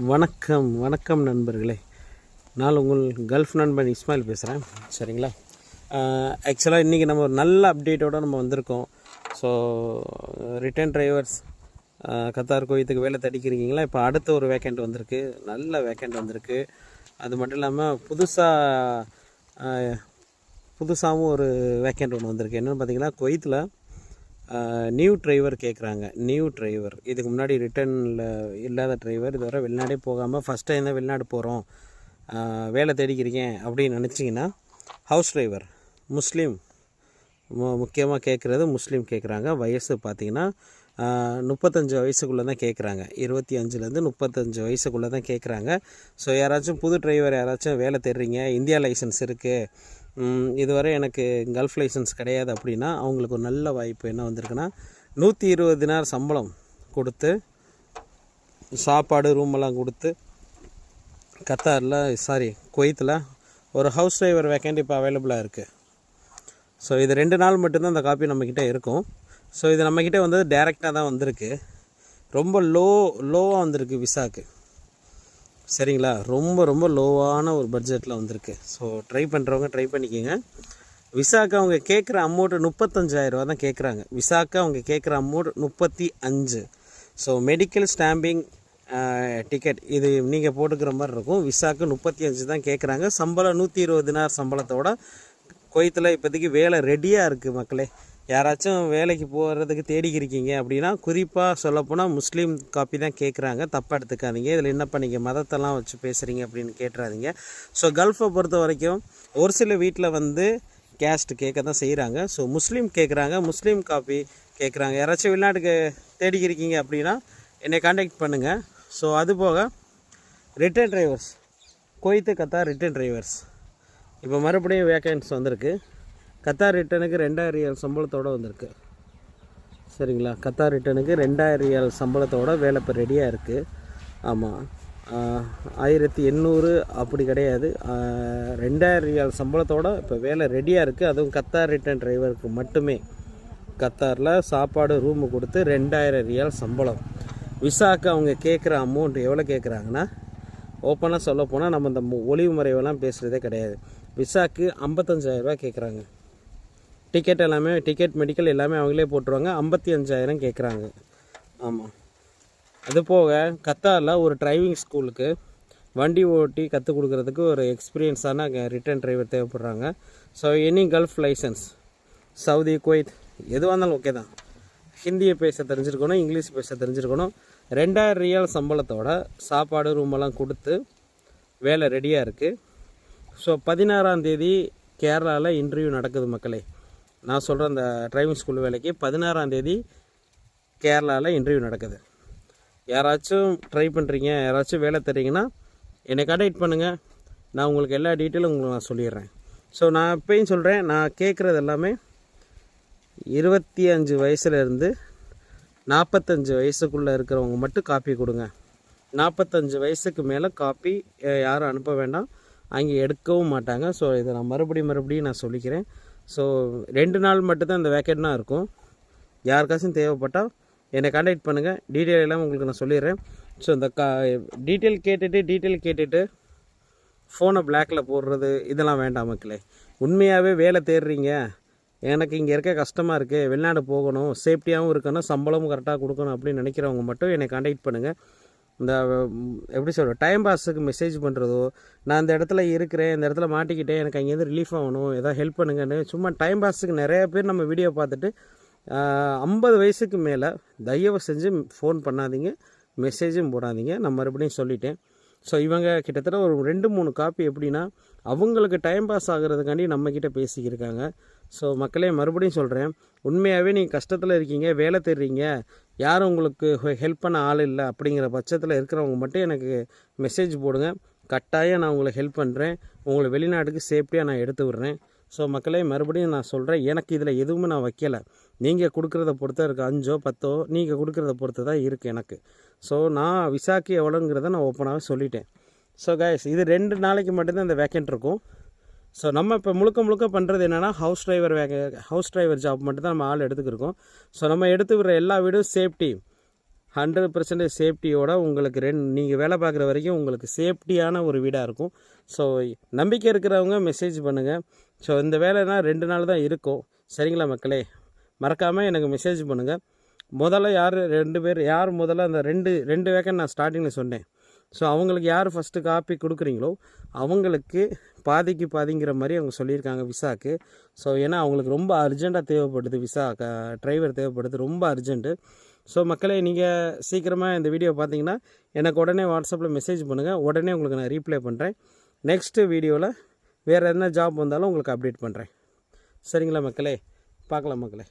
வணக்கம் வணக்கம் நண்பர்களே. நான் உங்கள் கல்ஃப் நண்பன் இஸ்மாயில் பேசுகிறேன். சரிங்களா? ஆக்சுவலாக இன்றைக்கி நம்ம ஒரு நல்ல அப்டேட்டோடு நம்ம வந்திருக்கோம். ஸோ ரிட்டர்ன் டிரைவர்ஸ் கத்தார் குவைத்துக்கு வேலை தடிக்கிறீங்களா? இப்போ அடுத்த ஒரு வேக்கண்ட் வந்திருக்கு, நல்ல வேக்கண்ட் வந்திருக்கு. அது மட்டும் இல்லாமல் புதுசாகவும் ஒரு வேக்கண்ட் ஒன்று வந்திருக்கு. என்னென்னு பார்த்தீங்கன்னா, குவைத்தில் நியூ டிரைவர் கேட்குறாங்க. நியூ டிரைவர், இதுக்கு முன்னாடி ரிட்டர்னில் இல்லாத டிரைவர், இதுவரை வெளிநாடே போகாமல் ஃபஸ்ட் டைம் தான் வெளிநாடு போகிறோம், வேலை தேடிக்கிறீங்க அப்படின்னு நினச்சிங்கன்னா, ஹவுஸ் டிரைவர் முஸ்லீம் முக்கியமாக கேட்குறது முஸ்லீம் கேட்குறாங்க. வயசு பார்த்திங்கன்னா 35 வயசுக்குள்ளே தான் கேட்குறாங்க. 25லேருந்து 35 வயசுக்குள்ளே தான் கேட்குறாங்க. ஸோ யாராச்சும் புது டிரைவர் யாராச்சும் வேலை தேடுறீங்க, இந்தியா லைசன்ஸ் இருக்குது, இதுவரை எனக்கு கல்ஃப் லைசன்ஸ் கிடையாது அப்படின்னா, அவங்களுக்கு ஒரு நல்ல வாய்ப்பு என்ன வந்திருக்குன்னா, 120 தினார் சம்பளம் கொடுத்து சாப்பாடு ரூமெல்லாம் கொடுத்து குவைத்தில் ஒரு ஹவுஸ் டிரைவர் வேக்கண்ட் இப்போ அவைலபிளாக இருக்குது. ஸோ இது 2 நாள் மட்டும்தான் அந்த காப்பி நம்மக்கிட்ட இருக்கும். ஸோ இது நம்மக்கிட்ட வந்து டைரெக்டாக தான் வந்திருக்கு. ரொம்ப லோவாக வந்திருக்கு விசாக்கு. சரிங்களா? ரொம்ப லோவான ஒரு பட்ஜெட்டில் வந்திருக்கு. ஸோ ட்ரை பண்ணுறவங்க ட்ரை பண்ணிக்கோங்க. விசாக்கு அவங்க கேட்குற அமௌண்ட்டு 35,000 தான் கேட்குறாங்க. விசாக்கு அவங்க கேட்குற amount 35. So medical stamping ticket இது நீங்கள் போட்டுக்கிற மாதிரி இருக்கும். விசாக்கு 35 தான் கேட்குறாங்க. சம்பளம் 120 தினார் சம்பளத்தோட குவைத்தில் இப்போதைக்கு வேலை ரெடியாக இருக்குது. மக்களே, யாராச்சும் வேலைக்கு போகிறதுக்கு தேடிக்கிருக்கீங்க அப்படின்னா, குறிப்பாக சொல்லப்போனால் முஸ்லீம் காப்பி தான் கேட்குறாங்க. தப்பாக எடுத்துக்காதீங்க. இதில் என்னப்பா நீங்கள் மதத்தெல்லாம் வச்சு பேசுகிறீங்க அப்படின்னு கேட்டுறாதீங்க. ஸோ கல்ஃபை பொறுத்த வரைக்கும் ஒரு சில வீட்டில் வந்து கேஸ்ட் கேட்க தான் செய்கிறாங்க. ஸோ முஸ்லீம் கேட்குறாங்க, முஸ்லீம் காப்பி கேட்குறாங்க. யாராச்சும் வெளிநாட்டுக்கு தேடிக்கிருக்கீங்க அப்படின்னா என்னை காண்டாக்ட் பண்ணுங்கள். ஸோ அதுபோக return drivers, Kuwait Qatar return drivers இப்போ மறுபடியும் வேக்கன்ஸ் வந்திருக்கு. கத்தார் ரிட்டனுக்கு 2000 ரியால் சம்பளத்தோடு வந்திருக்கு. சரிங்களா? கத்தார் ரிட்டனுக்கு 2000 ரியால் சம்பளத்தோட வேலை இப்போ ரெடியாக இருக்குது. ஆமாம், 1800 அப்படி கிடையாது, 2000 ரியால் சம்பளத்தோட இப்போ வேலை ரெடியாக இருக்குது. அதுவும் கத்தார் ரிட்டன் டிரைவருக்கு மட்டுமே. கத்தாரில் சாப்பாடு ரூமு கொடுத்து 2000 ரியால் சம்பளம். விசாக்கு அவங்க கேட்குற அமௌண்ட் எவ்வளோ கேட்குறாங்கன்னா, ஓப்பனாக சொல்ல போனால் நம்ம இந்த ஒளிவு முறைவெல்லாம் பேசுகிறதே கிடையாது. விசாக்கு 55,000 கேட்குறாங்க. டிக்கெட் எல்லாமே, டிக்கெட் மெடிக்கல் எல்லாமே அவங்களே போட்டுருவாங்க. 55,000 கேட்குறாங்க. ஆமாம். அது போக கத்தாரில் ஒரு டிரைவிங் ஸ்கூலுக்கு வண்டி ஓட்டி கற்றுக் கொடுக்குறதுக்கு ஒரு எக்ஸ்பீரியன்ஸான ரிட்டர்ன் டிரைவர் தேவைப்படுறாங்க. So any Gulf licence, Saudi, Kuwait எதுவாக இருந்தாலும் ஓகே தான். ஹிந்தியை பேச தெரிஞ்சிருக்கணும், இங்கிலீஷ் பேச தெரிஞ்சிருக்கணும். 2000 ரியால் சம்பளத்தோட சாப்பாடு ரூமெல்லாம் கொடுத்து வேலை ரெடியாக இருக்குது. ஸோ 16ஆம் தேதி கேரளாவில் இன்டர்வியூ நடக்குது. மக்களே, நான் சொல்கிற அந்த டிரைவிங் ஸ்கூல் வேலைக்கு 16ஆம் தேதி கேரளாவில் இன்டர்வியூ நடக்குது. யாராச்சும் ட்ரை பண்ணுறீங்க, யாராச்சும் வேலை தரீங்கன்னா என்னை கான்டாக்ட் பண்ணுங்கள். நான் உங்களுக்கு எல்லா டீட்டெயிலும் உங்களுக்கு நான் சொல்லிடுறேன். ஸோ நான் இப்போயும் சொல்கிறேன், நான் கேட்குறது எல்லாமே 25 வயசுலேருந்து 45 வயசுக்குள்ளே இருக்கிறவங்க மட்டும் காப்பி கொடுங்க. 45 வயசுக்கு மேலே காப்பி யாரும் அனுப்ப வேண்டாம், அங்கே எடுக்கவும் மாட்டாங்க. ஸோ இதை நான் மறுபடியும் நான் சொல்லிக்கிறேன். ஸோ 2 நாள் மட்டும்தான் இந்த வேக்கெண்ட்னா இருக்கும். யாருக்காச்சும் தேவைப்பட்டால் என்னை கான்டாக்ட் பண்ணுங்கள். டீட்டெயில் எல்லாம் உங்களுக்கு நான் சொல்லிடுறேன். ஸோ இந்த டீட்டெயில் கேட்டுட்டு ஃபோனை பிளாக்கில் போடுறது இதெல்லாம் வேண்டாம் மக்களே. உண்மையாகவே வேலை தேடுறீங்க, எனக்கு இங்கே இருக்க கஷ்டமாக இருக்குது, வெளிநாடு போகணும், சேஃப்டியாகவும் இருக்கணும், சம்பளமும் கரெக்டாக கொடுக்கணும் அப்படின்னு நினைக்கிறவங்க மட்டும் என்னை கான்டாக்ட் பண்ணுங்கள். இந்த எப்படி சொல்கிறேன், டைம் பாஸுக்கு மெசேஜ் பண்ணுறதோ, நான் இந்த இடத்துல இருக்கிறேன், இந்த இடத்துல மாட்டிக்கிட்டேன், எனக்கு அங்கேருந்து ரிலீஃப் ஆகணும், எதாவது ஹெல்ப் பண்ணுங்கன்னு சும்மா டைம் பாஸுக்கு நிறைய பேர் நம்ம வீடியோ பார்த்துட்டு 50 வயசுக்கு மேலே தயவு செஞ்சு ஃபோன் பண்ணாதீங்க, மெசேஜும் போடாதீங்க. நான் மறுபடியும் சொல்லிட்டேன். ஸோ இவங்க கிட்டத்தட்ட ஒரு 2-3 காப்பி எப்படின்னா அவங்களுக்கு டைம் பாஸ் ஆகிறதுக்காண்டி நம்மக்கிட்ட பேசிக்கிருக்காங்க. ஸோ மக்களே, மறுபடியும் சொல்கிறேன், உண்மையாகவே நீங்கள் கஷ்டத்தில் இருக்கீங்க, வேலை தேடுறீங்க, யாரும் உங்களுக்கு ஹெல்ப் பண்ண ஆள் இல்லை அப்படிங்கிற பட்சத்தில் இருக்கிறவங்க மட்டும் எனக்கு மெசேஜ் போடுங்க. கட்டாயம் நான் உங்களுக்கு ஹெல்ப் பண்ணுறேன், உங்களை வெளிநாட்டுக்கு சேஃப்டியாக நான் எடுத்து விட்றேன். ஸோ மக்களே, மறுபடியும் நான் சொல்கிறேன், எனக்கு இதில் எதுவுமே நான் வைக்கலை. நீங்கள் கொடுக்குறத பொறுத்த இருக்குது, 5ஓ 10ஓ நீங்கள் கொடுக்குறத பொறுத்து தான் இருக்குது எனக்கு. ஸோ நான் விசாக்கு எவ்வளோங்கிறத நான் ஓப்பனாகவே சொல்லிட்டேன். ஸோ கைஸ், இது 2 நாளைக்கு மட்டும்தான் இந்த வேக்கண்ட் இருக்கும். ஸோ நம்ம இப்போ முழுக்க பண்ணுறது என்னென்னா, ஹவுஸ் டிரைவர் ஜாப் மட்டும் தான் நம்ம ஆள் எடுத்துக்கிருக்கோம். ஸோ நம்ம எடுத்துக்கிற எல்லா வீடும் சேஃப்டி, 100% சேஃப்டியோட உங்களுக்கு நீங்கள் வேலை பார்க்குற வரைக்கும் உங்களுக்கு சேஃப்டியான ஒரு வீடாக இருக்கும். ஸோ நம்பிக்கை இருக்கிறவங்க மெசேஜ் பண்ணுங்கள். ஸோ இந்த வேலைனா 2 நாள் தான் இருக்கும். சரிங்களா மக்களே? மறக்காமல் எனக்கு மெசேஜ் பண்ணுங்கள். முதல்ல யார் 2 பேர் யார் முதல்ல அந்த ரெண்டு வேக்கன் நான் ஸ்டார்டிங்கில் சொன்னேன். ஸோ அவங்களுக்கு யார் ஃபஸ்ட்டு காப்பி கொடுக்குறீங்களோ அவங்களுக்கு பாதிக்கு பாதிங்கிற மாதிரி அவங்க சொல்லியிருக்காங்க விசாக்கு. ஸோ ஏன்னா அவங்களுக்கு ரொம்ப அர்ஜெண்ட்டாக தேவைப்படுது, விசா டிரைவர் தேவைப்படுது, ரொம்ப அர்ஜென்ட்டு. ஸோ மக்களே, நீங்கள் சீக்கிரமாக இந்த வீடியோ பார்த்தீங்கன்னா எனக்கு உடனே வாட்ஸ்அப்பில் மெசேஜ் பண்ணுங்கள். உடனே உங்களுக்கு நான் ரீப்ளை பண்ணுறேன். நெக்ஸ்ட்டு வீடியோவில் வேறு என்ன ஜாப் வந்தாலும் உங்களுக்கு அப்டேட் பண்ணுறேன். சரிங்களா மக்களே? பார்க்கலாம் மக்களே.